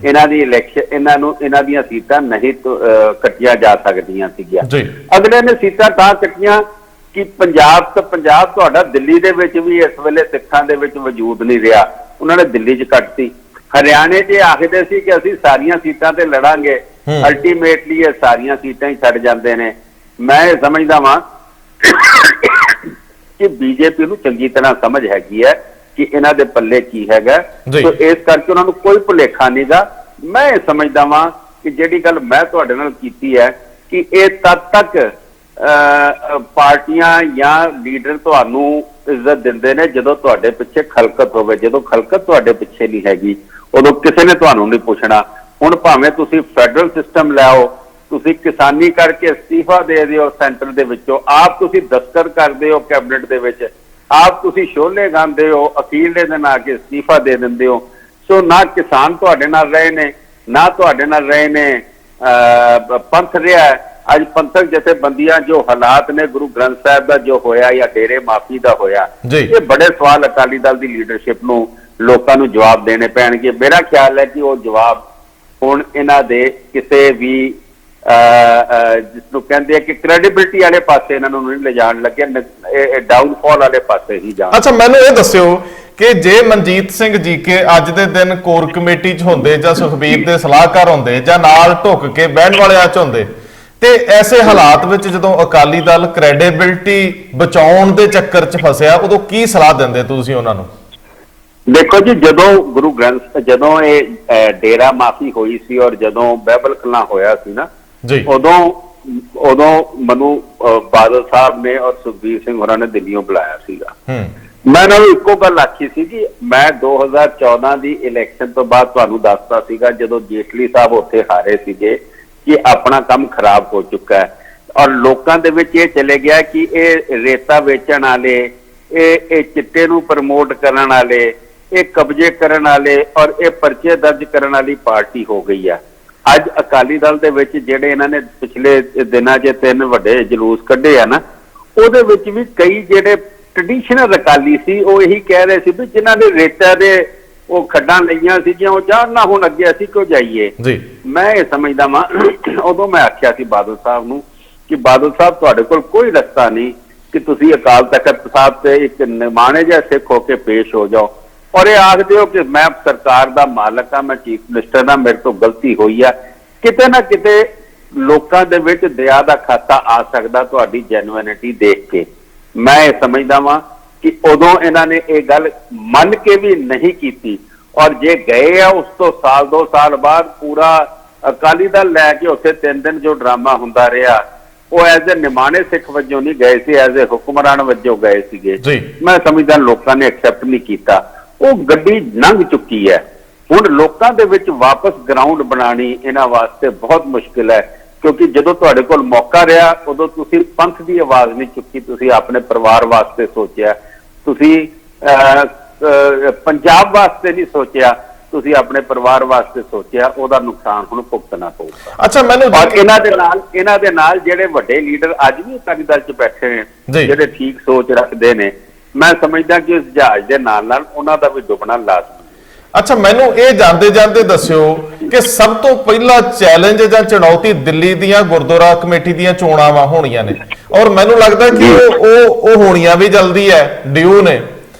ਇਹਨਾਂ ਦੀ ਇਲੈਕਸ਼ਨ, ਇਹਨਾਂ ਦੀਆਂ ਸੀਟਾਂ ਨਹੀਂ ਕੱਟੀਆਂ ਜਾ ਸਕਦੀਆਂ ਸੀਗੀਆਂ। ਅਗਲੇ ਨੇ ਸੀਟਾਂ ਤਾਂ ਕੱਟੀਆਂ ਕਿ ਪੰਜਾਬ ਤੁਹਾਡਾ ਦਿੱਲੀ ਦੇ ਵਿੱਚ ਵੀ ਇਸ ਵੇਲੇ ਸਿੱਖਾਂ ਦੇ ਵਿੱਚ ਵਜੂਦ ਨਹੀਂ ਰਿਹਾ, ਉਹਨਾਂ ਨੇ ਦਿੱਲੀ 'ਚ ਕੱਟਤੀ। ਹਰਿਆਣੇ 'ਚ ਆਖਦੇ ਸੀ ਕਿ ਅਸੀਂ ਸਾਰੀਆਂ ਸੀਟਾਂ ਤੇ ਲੜਾਂਗੇ, ਅਲਟੀਮੇਟਲੀ ਇਹ ਸਾਰੀਆਂ ਸੀਟਾਂ ਹੀ ਛੱਡ ਜਾਂਦੇ ਨੇ। ਮੈਂ ਇਹ ਸਮਝਦਾ ਵਾਂ ਕਿ ਬੀਜੇਪੀ ਨੂੰ ਚੰਗੀ ਤਰ੍ਹਾਂ ਸਮਝ ਹੈਗੀ ਹੈ ਕਿ ਇਹਨਾਂ ਦੇ ਪੱਲੇ ਕੀ ਹੈਗਾ, ਸੋ ਇਸ ਕਰਕੇ ਉਹਨਾਂ ਨੂੰ ਕੋਈ ਭੁਲੇਖਾ ਨਹੀਂਗਾ। ਮੈਂ ਇਹ ਸਮਝਦਾ ਵਾਂ ਕਿ ਜਿਹੜੀ ਗੱਲ ਮੈਂ ਤੁਹਾਡੇ ਨਾਲ ਕੀਤੀ ਹੈ ਕਿ ਇਹ ਤਦ ਤੱਕ ਪਾਰਟੀਆਂ ਜਾਂ ਲੀਡਰ ਤੁਹਾਨੂੰ ਇੱਜ਼ਤ ਦਿੰਦੇ ਨੇ ਜਦੋਂ ਤੁਹਾਡੇ ਪਿੱਛੇ ਖਲਕਤ ਹੋਵੇ। ਜਦੋਂ ਖਲਕਤ ਤੁਹਾਡੇ ਪਿੱਛੇ ਨਹੀਂ ਹੈਗੀ ਉਦੋਂ ਕਿਸੇ ਨੇ ਤੁਹਾਨੂੰ ਨਹੀਂ ਪੁੱਛਣਾ। ਹੁਣ ਭਾਵੇਂ ਤੁਸੀਂ ਫੈਡਰਲ ਸਿਸਟਮ ਲਿਆਓ, ਤੁਸੀਂ ਕਿਸਾਨੀ ਕਰਕੇ ਅਸਤੀਫਾ ਦੇ ਦਿਓ ਸੈਂਟਰ ਦੇ ਵਿੱਚੋਂ, ਆਪ ਤੁਸੀਂ ਦਸਤਖਤ ਕਰਦੇ ਹੋ ਕੈਬਨਿਟ ਦੇ ਵਿੱਚ, ਆਪ ਤੁਸੀਂ ਸ਼ੋਲੇ ਗਾਉਂਦੇ ਹੋ, ਅਖੀਰਲੇ ਦਿਨ ਆ ਕੇ ਅਸਤੀਫਾ ਦੇ ਦਿੰਦੇ ਹੋ। ਸੋ ਨਾ ਕਿਸਾਨ ਤੁਹਾਡੇ ਨਾਲ ਰਹੇ ਨੇ, ਨਾ ਤੁਹਾਡੇ ਨਾਲ ਰਹੇ ਨੇ ਪੰਥ ਰਿਹਾ। ਅੱਜ ਪੰਥਕ ਜਥੇਬੰਦੀਆਂ ਜੋ ਹਾਲਾਤ ਨੇ, ਗੁਰੂ ਗ੍ਰੰਥ ਸਾਹਿਬ ਦਾ ਜੋ ਹੋਇਆ ਜਾਂ ਡੇਰੇ ਮਾਫੀ ਦਾ ਹੋਇਆ, ਇਹ ਬੜੇ ਸਵਾਲ ਅਕਾਲੀ ਦਲ ਦੀ ਲੀਡਰਸ਼ਿਪ ਨੂੰ, ਲੋਕਾਂ ਨੂੰ ਜਵਾਬ ਦੇਣੇ ਪੈਣਗੇ। ਮੇਰਾ ਖਿਆਲ ਹੈ ਕਿ ਉਹ ਜਵਾਬ ਹੁਣ ਇਹਨਾਂ ਦੇ ਕਿਸੇ ਵੀ ਜਿਸਨੂੰ ਕਹਿੰਦੇ ਆ ਕਿ ਕ੍ਰੈਡੀਬਿਲਿਟੀ ਵਾਲੇ ਪਾਸੇ ਇਹਨਾਂ ਨੂੰ ਨਹੀਂ ਲਿਜਾਣ ਲੱਗੇ, ਇਹ ਡਾਊਨਫਾਲ ਵਾਲੇ ਪਾਸੇ ਹੀ ਜਾਣ। ਅੱਛਾ, ਮੈਨੂੰ ਇਹ ਦੱਸਿਓ ਕਿ ਜੇ ਮਨਜੀਤ ਸਿੰਘ ਜੀਕੇ ਅੱਜ ਦੇ ਦਿਨ ਕੋਰ ਕਮੇਟੀ 'ਚ ਹੁੰਦੇ ਜਾਂ ਸੁਖਬੀਰ ਦੇ ਸਲਾਹਕਾਰ ਹੁੰਦੇ ਜਾਂ ਨਾਲ ਢੁੱਕ ਕੇ ਬਹਿਣ ਵਾਲਿਆਂ 'ਚ ਹੁੰਦੇ ਤੇ ਐਸੇ ਹਾਲਾਤ ਵਿੱਚ ਜਦੋਂ ਅਕਾਲੀ ਦਲ ਕ੍ਰੈਡੀਬਿਲਟੀ ਬਚਾਉਣ ਦੇ ਚੱਕਰ 'ਚ ਫਸਿਆ, ਉਦੋਂ ਕੀ ਸਲਾਹ ਦਿੰਦੇ ਤੁਸੀਂ ਉਹਨਾਂ ਨੂੰ? ਦੇਖੋ ਜੀ, ਜਦੋਂ ਇਹ ਡੇਰਾ ਮਾਫੀ ਹੋਈ ਸੀ ਔਰ ਜਦੋਂ ਬਾਈਬਲ ਕਲਾਂ ਹੋਇਆ ਸੀ ਨਾ ਜੀ, ਉਦੋਂ ਮਨੂੰ ਬਾਦਲ ਸਾਹਿਬ ਨੇ ਔਰ ਸੁਖਬੀਰ ਸਿੰਘ ਹੋਰਾਂ ਨੇ ਦਿੱਲੀੋਂ ਬੁਲਾਇਆ ਸੀਗਾ। ਮੈਂ ਉਹਨਾਂ ਨੂੰ ਇੱਕੋ ਗੱਲ ਆਖੀ ਸੀ ਕਿ ਮੈਂ 2014 ਦੀ ਇਲੈਕਸ਼ਨ ਤੋਂ ਬਾਅਦ ਤੁਹਾਨੂੰ ਦੱਸਦਾ ਸੀਗਾ, ਜਦੋਂ ਜੇਟਲੀ ਸਾਹਿਬ ਉੱਥੇ ਹਾਰੇ ਸੀਗੇ, ਕਿ ਆਪਣਾ ਕੰਮ ਖਰਾਬ ਹੋ ਚੁੱਕਾ ਹੈ ਔਰ ਲੋਕਾਂ ਦੇ ਵਿੱਚ ਇਹ ਚਲੇ ਗਿਆ ਕਿ ਇਹ ਰੇਤਾ ਵੇਚਣ ਵਾਲੇ, ਇਹ ਚਿੱਟੇ ਨੂੰ ਪ੍ਰਮੋਟ ਕਰਨ ਵਾਲੇ, ਇਹ ਕਬਜ਼ੇ ਕਰਨ ਵਾਲੇ ਔਰ ਇਹ ਪਰਚੇ ਦਰਜ ਕਰਨ ਵਾਲੀ ਪਾਰਟੀ ਹੋ ਗਈ ਆ। ਅੱਜ ਅਕਾਲੀ ਦਲ ਦੇ ਵਿੱਚ ਜਿਹੜੇ ਇਹਨਾਂ ਨੇ ਪਿਛਲੇ ਦਿਨਾਂ 'ਚ 3 ਵੱਡੇ ਜਲੂਸ ਕੱਢੇ ਆ ਨਾ, ਉਹਦੇ ਵਿੱਚ ਵੀ ਕਈ ਜਿਹੜੇ ਟ੍ਰੈਡੀਸ਼ਨਲ ਅਕਾਲੀ ਸੀ ਉਹ ਇਹੀ ਕਹਿ ਰਹੇ ਸੀ ਵੀ ਜਿਨ੍ਹਾਂ ਨੇ ਰੇਤਾ ਦੇ ਉਹ ਖੱਡਾਂ ਲਈਆਂ ਸੀਗੀਆਂ ਉਹ ਜਾਣ ਨਾ, ਹੁਣ ਅੱਗੇ ਅਸੀਂ ਕਿਉਂ ਜਾਈਏ। ਮੈਂ ਇਹ ਸਮਝਦਾ ਵਾਂ, ਉਦੋਂ ਮੈਂ ਆਖਿਆ ਸੀ ਬਾਦਲ ਸਾਹਿਬ ਨੂੰ ਕਿ ਬਾਦਲ ਸਾਹਿਬ ਤੁਹਾਡੇ ਕੋਲ ਕੋਈ ਰਸਤਾ ਨਹੀਂ ਕਿ ਤੁਸੀਂ ਅਕਾਲ ਤਖਤ ਸਾਹਿਬ ਤੇ ਇੱਕ ਨਿਮਾਣੇ ਜਿਹੇ ਸਿੱਖ ਹੋ ਕੇ ਪੇਸ਼ ਹੋ ਜਾਓ ਔਰ ਇਹ ਆਖਦੇ ਹੋ ਕਿ ਮੈਂ ਸਰਕਾਰ ਦਾ ਮਾਲਕ ਆ, ਮੈਂ ਚੀਫ ਮਿਨਿਸਟਰ ਦਾ, ਮੇਰੇ ਤੋਂ ਗਲਤੀ ਹੋਈ ਆ। ਕਿਤੇ ਨਾ ਕਿਤੇ ਲੋਕਾਂ ਦੇ ਵਿੱਚ ਦਇਆ ਦਾ ਖਾਤਾ ਆ ਸਕਦਾ ਤੁਹਾਡੀ ਜੈਨੂਇਨਿਟੀ ਦੇਖ ਕੇ। ਮੈਂ ਇਹ ਸਮਝਦਾ ਵਾਂ ਕਿ ਉਦੋਂ ਇਹਨਾਂ ਨੇ ਇਹ ਗੱਲ ਮੰਨ ਕੇ ਵੀ ਨਹੀਂ ਕੀਤੀ ਔਰ ਜੇ ਗਏ ਆ ਉਸ ਤੋਂ ਸਾਲ 2 ਸਾਲ ਬਾਅਦ ਪੂਰਾ ਅਕਾਲੀ ਦਲ ਲੈ ਕੇ ਉੱਥੇ 3 ਦਿਨ ਜੋ ਡਰਾਮਾ ਹੁੰਦਾ ਰਿਹਾ, ਉਹ ਐਜ਼ ਏ ਨਿਮਾਣੇ ਸਿੱਖ ਵਜੋਂ ਨਹੀਂ ਗਏ ਸੀ, ਐਜ਼ ਏ ਹੁਕਮਰਾਨ ਵਜੋਂ ਗਏ ਸੀਗੇ। ਮੈਂ ਸਮਝਦਾ ਲੋਕਾਂ ਨੇ ਐਕਸੈਪਟ ਨਹੀਂ ਕੀਤਾ। ਉਹ ਗੱਡੀ ਲੰਘ ਚੁੱਕੀ ਹੈ। ਹੁਣ ਲੋਕਾਂ ਦੇ ਵਿੱਚ ਵਾਪਸ ਗਰਾਊਂਡ ਬਣਾਉਣੀ ਇਹਨਾਂ ਵਾਸਤੇ ਬਹੁਤ ਮੁਸ਼ਕਿਲ ਹੈ, ਕਿਉਂਕਿ ਜਦੋਂ ਤੁਹਾਡੇ ਕੋਲ ਮੌਕਾ ਰਿਹਾ ਉਦੋਂ ਤੁਸੀਂ ਪੰਥ ਦੀ ਆਵਾਜ਼ ਨਹੀਂ ਚੁੱਕੀ, ਤੁਸੀਂ ਆਪਣੇ ਪਰਿਵਾਰ ਵਾਸਤੇ ਸੋਚਿਆ, ਤੁਸੀਂ ਪੰਜਾਬ ਵਾਸਤੇ ਨਹੀਂ ਸੋਚਿਆ, ਤੁਸੀਂ ਆਪਣੇ ਪਰਿਵਾਰ ਵਾਸਤੇ ਸੋਚਿਆ। ਉਹਦਾ ਨੁਕਸਾਨ ਹੁਣ ਭੁਗਤਣਾ ਪਊਗਾ। ਅੱਛਾ, ਮੈਨੂੰ ਇਹਨਾਂ ਦੇ ਨਾਲ ਜਿਹੜੇ ਵੱਡੇ ਲੀਡਰ ਅੱਜ ਵੀ ਅਕਾਲੀ ਦਲ 'ਚ ਬੈਠੇ ਨੇ, ਜਿਹੜੇ ਠੀਕ ਸੋਚ ਰੱਖਦੇ ਨੇ, ਮੈਂ ਸਮਝਦਾ ਕਿ ਉਸ ਜਹਾਜ਼ ਦੇ ਨਾਲ ਉਹਨਾਂ ਦਾ ਵੀ ਡੁੱਬਣਾ ਲਾਜ਼ਮੀ। ਅੱਛਾ, ਮੈਨੂੰ ਇਹ ਜਾਂਦੇ ਦੱਸਿਓ ਕਿ ਸਭ ਤੋਂ ਪਹਿਲਾ ਚੈਲੰਜ ਜਾਂ ਚੁਣੌਤੀ ਦਿੱਲੀ ਦੀਆਂ ਗੁਰਦੁਆਰਾ ਕਮੇਟੀ ਦੀਆਂ ਚੋਣਾਂ ਹੋਣੀਆਂ ਨੇ ਔਰ ਮੈਨੂੰ ਲੱਗਦਾ ਕਿ ਉਹ ਹੋਣੀਆਂ ਵੀ ਜਲਦੀ ਹੈ, ਡਿਊ ਨੇ।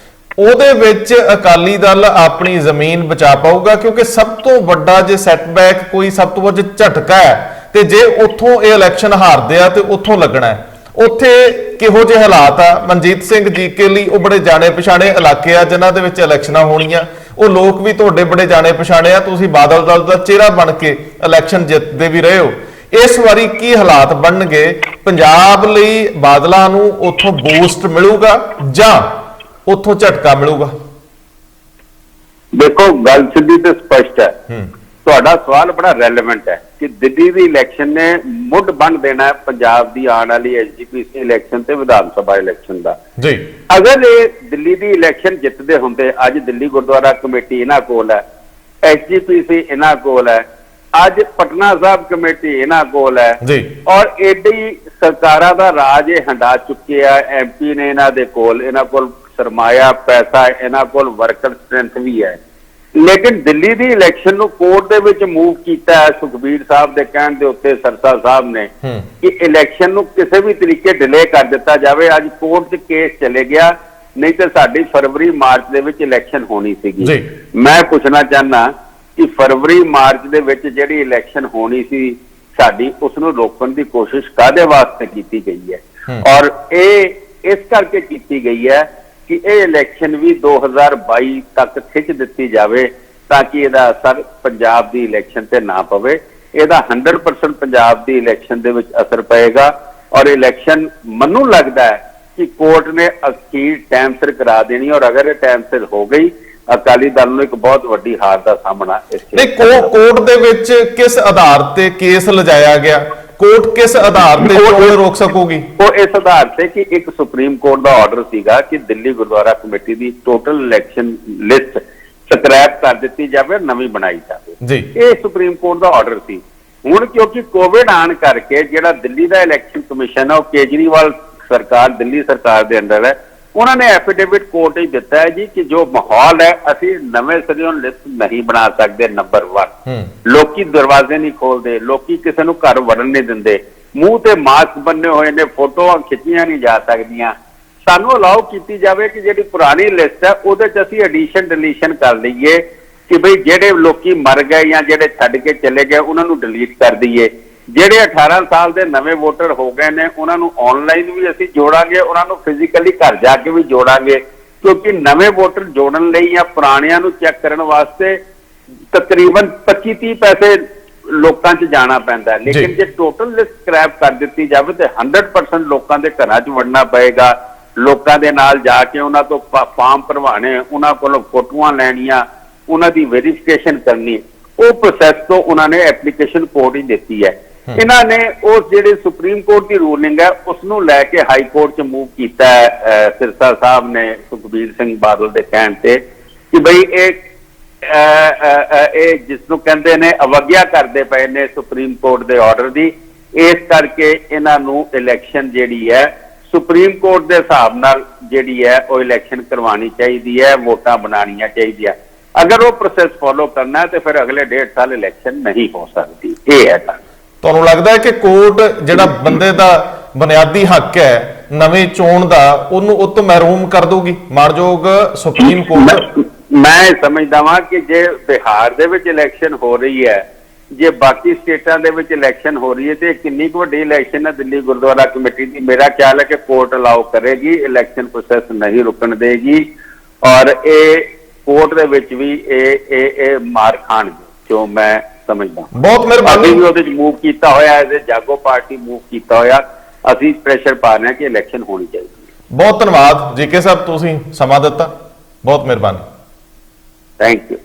ਉਹਦੇ ਵਿੱਚ ਅਕਾਲੀ ਦਲ ਆਪਣੀ ਜ਼ਮੀਨ ਬਚਾ ਪਾਊਗਾ, ਕਿਉਂਕਿ ਸਭ ਤੋਂ ਵੱਡਾ ਜੇ ਸੈਟਬੈਕ ਕੋਈ ਸਭ ਤੋਂ ਵੱਡਾ ਝਟਕਾ ਹੈ ਤੇ ਜੇ ਉੱਥੋਂ ਇਹ ਇਲੈਕਸ਼ਨ ਹਾਰਦੇ ਆ ਤੇ ਉੱਥੋਂ ਲੱਗਣਾ ਹੈ। ਉੱਥੇ ਕਿਹੋ ਜਿਹੇ ਹਾਲਾਤ ਆ? ਮਨਜੀਤ ਸਿੰਘ ਜੀਕੇ ਲਈ ਉਹ ਬੜੇ ਜਾਣੇ ਪਛਾਣੇ ਇਲਾਕੇ ਆ ਜਿਨ੍ਹਾਂ ਦੇ ਵਿੱਚ ਇਲੈਕਸ਼ਨਾਂ ਹੋਣੀਆਂ, ਉਹ ਲੋਕ ਵੀ ਤੁਹਾਡੇ ਬੜੇ ਜਾਣੇ ਪਛਾਣੇ ਆ, ਤੁਸੀਂ ਬਾਦਲ ਦਲ ਦਾ ਚਿਹਰਾ ਬਣ ਕੇ ਇਲੈਕਸ਼ਨ ਜਿੱਤਦੇ ਵੀ ਰਹੇ ਹੋ। ਇਸ ਵਾਰੀ ਕੀ ਹਾਲਾਤ ਬਣਨਗੇ? ਪੰਜਾਬ ਲਈ ਬਾਦਲਾਂ ਨੂੰ ਉੱਥੋਂ ਬੂਸਟ ਮਿਲੂਗਾ ਜਾਂ ਉੱਥੋਂ ਝਟਕਾ ਮਿਲੂਗਾ? ਦੇਖੋ, ਗੱਲ ਸਿੱਧੀ ਤੇ ਸਪਸ਼ਟ ਹੈ। ਤੁਹਾਡਾ ਸਵਾਲ ਬੜਾ ਰੈਲੇਵੈਂਟ ਹੈ ਕਿ ਦਿੱਲੀ ਦੀ ਇਲੈਕਸ਼ਨ ਨੇ ਮੁੱਢ ਬੰਨ ਦੇਣਾ ਹੈ ਪੰਜਾਬ ਦੀ ਆਉਣ ਵਾਲੀ ਐਸਜੀਪੀਸੀ ਇਲੈਕਸ਼ਨ ਤੇ ਵਿਧਾਨ ਸਭਾ ਇਲੈਕਸ਼ਨ ਦਾ। ਅਗਰ ਇਹ ਦਿੱਲੀ ਦੀ ਇਲੈਕਸ਼ਨ ਜਿੱਤਦੇ ਹੁੰਦੇ, ਅੱਜ ਦਿੱਲੀ ਗੁਰਦੁਆਰਾ ਕਮੇਟੀ ਇਹਨਾਂ ਕੋਲ ਹੈ, ਐਸਜੀਪੀਸੀ ਇਹਨਾਂ ਕੋਲ ਹੈ, ਅੱਜ ਪਟਨਾ ਸਾਹਿਬ ਕਮੇਟੀ ਇਹਨਾਂ ਕੋਲ ਹੈ ਔਰ ਏਡੀ ਸਰਕਾਰਾਂ ਦਾ ਰਾਜ ਇਹ ਹੰਡਾ ਚੁੱਕੇ ਆ, ਐਮਪੀ ਨੇ ਇਹਨਾਂ ਦੇ ਕੋਲ, ਇਹਨਾਂ ਕੋਲ ਸਰਮਾਇਆ ਪੈਸਾ, ਇਹਨਾਂ ਕੋਲ ਵਰਕਰ ਸਟਰੈਂਥ ਵੀ ਹੈ। ਲੇਕਿਨ ਦਿੱਲੀ ਦੀ ਇਲੈਕਸ਼ਨ ਨੂੰ ਕੋਰਟ ਦੇ ਵਿੱਚ ਮੂਵ ਕੀਤਾ ਹੈ ਸੁਖਬੀਰ ਸਾਹਿਬ ਦੇ ਕਹਿਣ ਦੇ ਉੱਤੇ, ਸਰਸਾ ਸਾਹਿਬ ਨੇ, ਕਿ ਇਲੈਕਸ਼ਨ ਨੂੰ ਕਿਸੇ ਵੀ ਤਰੀਕੇ ਡਿਲੇ ਕਰ ਦਿੱਤਾ ਜਾਵੇ। ਅੱਜ ਕੋਰਟ 'ਚ ਕੇਸ ਚਲੇ ਗਿਆ, ਨਹੀਂ ਤਾਂ ਸਾਡੀ ਫਰਵਰੀ ਮਾਰਚ ਦੇ ਵਿੱਚ ਇਲੈਕਸ਼ਨ ਹੋਣੀ ਸੀਗੀ। ਮੈਂ ਪੁੱਛਣਾ ਚਾਹੁੰਦਾ ਕਿ ਫਰਵਰੀ ਮਾਰਚ ਦੇ ਵਿੱਚ ਜਿਹੜੀ ਇਲੈਕਸ਼ਨ ਹੋਣੀ ਸੀ ਸਾਡੀ, ਉਸ ਨੂੰ ਰੋਕਣ ਦੀ ਕੋਸ਼ਿਸ਼ ਕਾਹਦੇ ਵਾਸਤੇ ਕੀਤੀ ਗਈ ਹੈ? ਔਰ ਇਹ ਇਸ ਕਰਕੇ ਕੀਤੀ ਗਈ ਹੈ ਕਿ ਇਹ ਇਲੈਕਸ਼ਨ ਵੀ 2022 ਤੱਕ ਖਿੱਚ ਦਿੱਤੀ ਜਾਵੇ ਤਾਂ ਕਿ ਇਹਦਾ ਅਸਰ ਪੰਜਾਬ ਦੀ ਇਲੈਕਸ਼ਨ ਤੇ ਨਾ ਪਵੇ। ਇਹਦਾ 100% ਪੰਜਾਬ ਦੀ ਇਲੈਕਸ਼ਨ ਦੇ ਵਿੱਚ ਅਸਰ ਪਏਗਾ ਔਰ ਇਲੈਕਸ਼ਨ ਮੈਨੂੰ ਲੱਗਦਾ ਹੈ ਕਿ ਕੋਰਟ ਨੇ ਅਖੀਰ ਟਾਈਮ ਸਿਰ ਕਰਾ ਦੇਣੀ ਔਰ ਅਗਰ ਇਹ ਟਾਈਮ ਸਿਰ ਹੋ ਗਈ, ਅਕਾਲੀ ਦਲ ਨੂੰ ਇੱਕ ਬਹੁਤ ਵੱਡੀ ਹਾਰ ਦਾ ਸਾਹਮਣਾ ਕੋਰਟ ਦੇ ਵਿੱਚ ਕਿਸ ਆਧਾਰ ਤੇ ਕੇਸ ਲਜਾਇਆ ਗਿਆ? ਕੋਰਟ ਕਿਸ ਆਧਾਰ ਤੇ ਚੋਣ ਰੋਕ ਸਕੂਗੀ? ਉਹ ਇਸ ਆਧਾਰ ਤੇ ਕਿ ਇੱਕ ਸੁਪਰੀਮ ਕੋਰਟ ਦਾ ਆਰਡਰ ਸੀਗਾ ਕਿ ਦਿੱਲੀ ਗੁਰਦੁਆਰਾ ਕਮੇਟੀ ਦੀ ਟੋਟਲ ਇਲੈਕਸ਼ਨ ਲਿਸਟ ਸਕ੍ਰੈਪ ਕਰ ਦਿੱਤੀ ਜਾਵੇ, ਨਵੀਂ ਬਣਾਈ ਜਾਵੇ। ਇਹ ਸੁਪਰੀਮ ਕੋਰਟ ਦਾ ਆਰਡਰ ਸੀ। ਹੁਣ ਕਿਉਂਕਿ ਕੋਵਿਡ ਆਣ ਕਰਕੇ ਜਿਹੜਾ ਦਿੱਲੀ ਦਾ ਇਲੈਕਸ਼ਨ ਕਮਿਸ਼ਨ ਹੈ ਉਹ ਕੇਜਰੀਵਾਲ ਸਰਕਾਰ, ਦਿੱਲੀ ਸਰਕਾਰ ਦੇ ਅੰਦਰ ਹੈ, ਉਹਨਾਂ ਨੇ ਐਫੀਡੇਵਿਟ ਕੋਰਟ ਹੀ ਦਿੱਤਾ ਹੈ ਜੀ ਕਿ ਜੋ ਮਾਹੌਲ ਹੈ ਅਸੀਂ ਨਵੇਂ ਸਿਰਿਓਂ ਲਿਸਟ ਨਹੀਂ ਬਣਾ ਸਕਦੇ। ਨੰਬਰ 1, ਲੋਕੀ ਦਰਵਾਜ਼ੇ ਨਹੀਂ ਖੋਲਦੇ, ਲੋਕੀ ਕਿਸੇ ਨੂੰ ਘਰ ਵੜਨ ਨਹੀਂ ਦਿੰਦੇ, ਮੂੰਹ ਤੇ ਮਾਸਕ ਬੰਨੇ ਹੋਏ ਨੇ, ਫੋਟੋਆਂ ਖਿੱਚੀਆਂ ਨਹੀਂ ਜਾ ਸਕਦੀਆਂ। ਸਾਨੂੰ ਅਲਾਓ ਕੀਤੀ ਜਾਵੇ ਕਿ ਜਿਹੜੀ ਪੁਰਾਣੀ ਲਿਸਟ ਹੈ ਉਹਦੇ 'ਚ ਅਸੀਂ ਐਡੀਸ਼ਨ ਡਿਲੀਸ਼ਨ ਕਰ ਲਈਏ ਕਿ ਬਈ ਜਿਹੜੇ ਲੋਕੀ ਮਰ ਗਏ ਜਾਂ ਜਿਹੜੇ ਛੱਡ ਕੇ ਚਲੇ ਗਏ ਉਹਨਾਂ ਨੂੰ ਡਿਲੀਟ ਕਰ ਦਈਏ, ਜਿਹੜੇ 18 ਸਾਲ ਦੇ ਨਵੇਂ ਵੋਟਰ ਹੋ ਗਏ ਨੇ ਉਹਨਾਂ ਨੂੰ ਆਨਲਾਈਨ ਵੀ ਅਸੀਂ ਜੋੜਾਂਗੇ, ਉਹਨਾਂ ਨੂੰ ਫਿਜ਼ੀਕਲੀ ਘਰ ਜਾ ਕੇ ਵੀ ਜੋੜਾਂਗੇ, ਕਿਉਂਕਿ ਨਵੇਂ ਵੋਟਰ ਜੋੜਨ ਲਈ ਜਾਂ ਪੁਰਾਣਿਆਂ ਨੂੰ ਚੈੱਕ ਕਰਨ ਵਾਸਤੇ ਤਕਰੀਬਨ 25-30 ਪੈਸੇ ਲੋਕਾਂ 'ਚ ਜਾਣਾ ਪੈਂਦਾ। ਲੇਕਿਨ ਜੇ ਟੋਟਲ ਲਿਸਟ ਸਕ੍ਰੈਪ ਕਰ ਦਿੱਤੀ ਜਾਵੇ ਤੇ 100% ਲੋਕਾਂ ਦੇ ਘਰਾਂ 'ਚ ਵੜਨਾ ਪਏਗਾ, ਲੋਕਾਂ ਦੇ ਨਾਲ ਜਾ ਕੇ ਉਹਨਾਂ ਤੋਂ ਫਾਰਮ ਭਰਵਾਣੇ, ਉਹਨਾਂ ਕੋਲੋਂ ਫੋਟੋਆਂ ਲੈਣੀਆਂ, ਉਹਨਾਂ ਦੀ ਵੈਰੀਫਿਕੇਸ਼ਨ ਕਰਨੀ। ਉਹ ਪ੍ਰੋਸੈਸ ਤੋਂ ਉਹਨਾਂ ਨੇ ਐਪਲੀਕੇਸ਼ਨ ਕੋਡ ਹੀ ਦਿੱਤੀ ਹੈ। ਇਹਨਾਂ ਨੇ ਉਸ ਜਿਹੜੇ ਸੁਪਰੀਮ ਕੋਰਟ ਦੀ ਰੂਲਿੰਗ ਹੈ ਉਸ ਨੂੰ ਲੈ ਕੇ ਹਾਈ ਕੋਰਟ 'ਚ ਮੂਵ ਕੀਤਾ ਹੈ। ਸਿਰਸਾ ਸਾਹਿਬ ਨੇ ਸੁਖਬੀਰ ਸਿੰਘ ਬਾਦਲ ਦੇ ਕਹਿਣ ਤੇ ਕਿ ਬਈ ਇਹ ਜਿਸ ਨੂੰ ਕਹਿੰਦੇ ਨੇ ਅਵਗਿਆ ਕਰਦੇ ਪਏ ਨੇ ਸੁਪਰੀਮ ਕੋਰਟ ਦੇ ਆਰਡਰ ਦੀ, ਇਸ ਕਰਕੇ ਇਹਨਾਂ ਨੂੰ ਇਲੈਕਸ਼ਨ ਜਿਹੜੀ ਹੈ ਸੁਪਰੀਮ ਕੋਰਟ ਦੇ ਹਿਸਾਬ ਨਾਲ ਜਿਹੜੀ ਹੈ ਉਹ ਇਲੈਕਸ਼ਨ ਕਰਵਾਉਣੀ ਚਾਹੀਦੀ ਹੈ, ਵੋਟਾਂ ਬਣਾਉਣੀਆਂ ਚਾਹੀਦੀਆਂ। ਅਗਰ ਉਹ ਪ੍ਰੋਸੈਸ ਫੋਲੋ ਕਰਨਾ ਹੈ ਤੇ ਫਿਰ ਅਗਲੇ 1.5 ਸਾਲ ਇਲੈਕਸ਼ਨ ਨਹੀਂ ਹੋ ਸਕਦੀ। ਇਹ ਹੈ ਗੱਲ। ਤੁਹਾਨੂੰ ਲੱਗਦਾ ਹੈ ਕਿ ਕੋਰਟ ਜਿਹੜਾ ਬੰਦੇ ਦਾ ਬੁਨਿਆਦੀ ਹੱਕ ਹੈ ਨਵੇਂ ਚੋਣ ਦਾ ਉਹਨੂੰ ਉਹ ਤੋਂ ਮਹਿਰੂਮ ਕਰ ਦੂਗੀ ਮਾਣਯੋਗ ਸੁਪਰੀਮ ਕੋਰਟ? ਮੈਂ ਸਮਝਦਾ ਵਾਂ ਕਿ ਜੇ ਬਿਹਾਰ ਦੇ ਵਿੱਚ ਇਲੈਕਸ਼ਨ ਹੋ ਰਹੀ ਹੈ, ਜੇ ਬਾਕੀ ਸਟੇਟਾਂ ਦੇ ਵਿੱਚ ਇਲੈਕਸ਼ਨ ਹੋ ਰਹੀ ਹੈ ਤੇ ਕਿੰਨੀ ਕੁ ਵੱਡੀ ਇਲੈਕਸ਼ਨ ਹੈ ਦਿੱਲੀ ਗੁਰਦੁਆਰਾ ਕਮੇਟੀ ਦੀ। ਮੇਰਾ ਖਿਆਲ ਹੈ ਕਿ ਕੋਰਟ ਅਲਾਓ ਕਰੇਗੀ, ਇਲੈਕਸ਼ਨ ਪ੍ਰੋਸੈਸ ਨਹੀਂ ਰੁਕਣ ਦੇਗੀ ਔਰ ਇਹ ਕੋਰਟ ਦੇ ਵਿੱਚ ਵੀ ਇਹ ਮਾਰ ਖਾਣਗੇ ਜੋ ਮੈਂ ਸਮਝਦਾ। ਬਹੁਤ ਮਿਹਰਬਾਨੀ। ਵੀ ਉਹਦੇ 'ਚ ਮੂਵ ਕੀਤਾ ਹੋਇਆ, ਇਹਦੇ ਜਾਗੋ ਪਾਰਟੀ ਮੂਵ ਕੀਤਾ ਹੋਇਆ, ਅਸੀਂ ਪ੍ਰੈਸ਼ਰ ਪਾ ਰਹੇ ਹਾਂ ਕਿ ਇਲੈਕਸ਼ਨ ਹੋਣੀ ਚਾਹੀਦੀ ਹੈ। ਬਹੁਤ ਧੰਨਵਾਦ ਜੀਕੇ ਸਾਹਿਬ, ਤੁਸੀਂ ਸਮਾਂ ਦਿੱਤਾ, ਬਹੁਤ ਮਿਹਰਬਾਨੀ। Thank you.